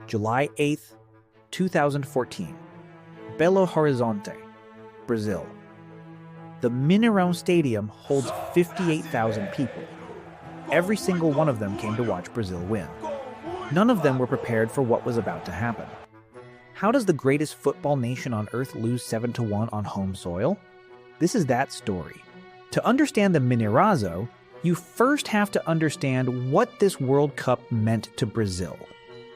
July 8th, 2014. Belo Horizonte, Brazil. The Mineirão Stadium holds 58,000 people. Every single one of them came to watch Brazil win. None of them were prepared for what was about to happen. How does the greatest football nation on earth lose 7-1 on home soil? This is that story. To understand the Mineirazo, you first have to understand what this World Cup meant to Brazil.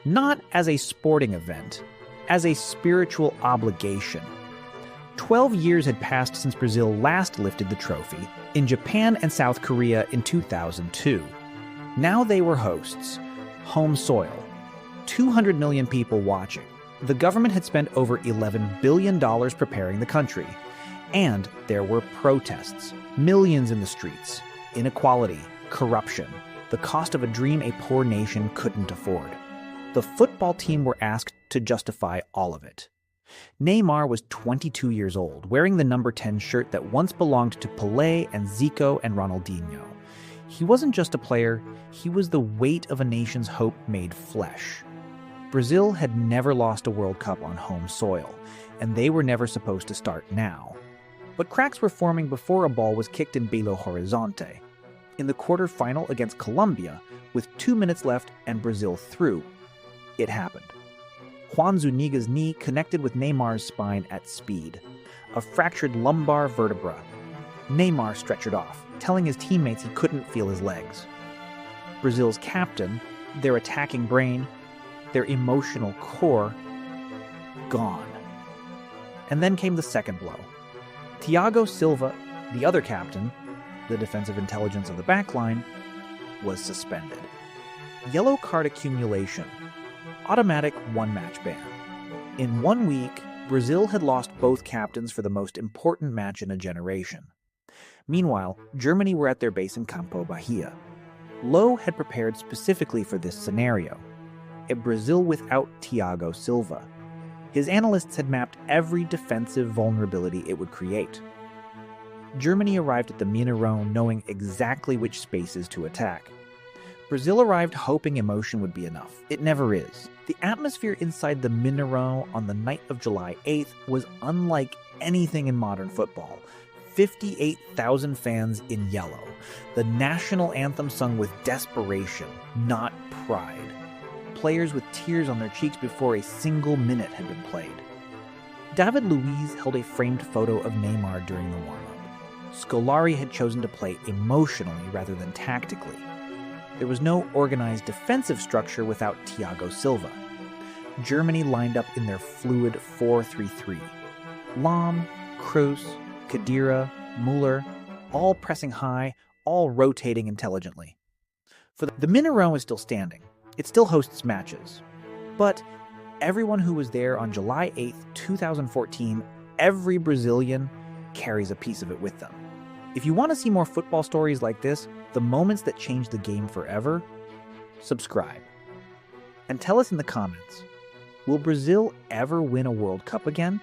Not as a sporting event, as a spiritual obligation. 12 years had passed since Brazil last lifted the trophy, in Japan and South Korea in 2002. Now they were hosts. Home soil. 200 million people watching. The government had spent over $11 billion preparing the country. And there were protests. Millions in the streets. Inequality. Corruption. The cost of a dream a poor nation couldn't afford. The football team were asked to justify all of it. Neymar was 22 years old, wearing the number 10 shirt that once belonged to Pelé and Zico and Ronaldinho. He wasn't just a player, he was the weight of a nation's hope made flesh. Brazil had never lost a World Cup on home soil, and they were never supposed to start now. But cracks were forming before a ball was kicked in Belo Horizonte. In the quarter-final against Colombia, with 2 minutes left and Brazil through, it happened. Juan Zuniga's knee connected with Neymar's spine at speed. A fractured lumbar vertebra. Neymar stretchered off, telling his teammates he couldn't feel his legs. Brazil's captain, their attacking brain, their emotional core, gone. And then came the second blow. Thiago Silva, the other captain, the defensive intelligence of the backline, was suspended. Yellow card accumulation. Automatic one-match ban. In 1 week, Brazil had lost both captains for the most important match in a generation. Meanwhile, Germany were at their base in Campo Bahia. Lowe had prepared specifically for this scenario. A Brazil without Thiago Silva. His analysts had mapped every defensive vulnerability it would create. Germany arrived at the Mineirão knowing exactly which spaces to attack. Brazil arrived hoping emotion would be enough. It never is. The atmosphere inside the Mineirão on the night of July 8th was unlike anything in modern football. 58,000 fans in yellow. The national anthem sung with desperation, not pride. Players with tears on their cheeks before a single minute had been played. David Luiz held a framed photo of Neymar during the warm-up. Scolari had chosen to play emotionally rather than tactically. There was no organized defensive structure without Thiago Silva. Germany lined up in their fluid 4-3-3. Lahm, Kroos, Khedira, Müller, all pressing high, all rotating intelligently. The Mineirão is still standing. It still hosts matches. But everyone who was there on July 8th, 2014, every Brazilian carries a piece of it with them. If you want to see more football stories like this, the moments that change the game forever, subscribe. And tell us in the comments, will Brazil ever win a World Cup again?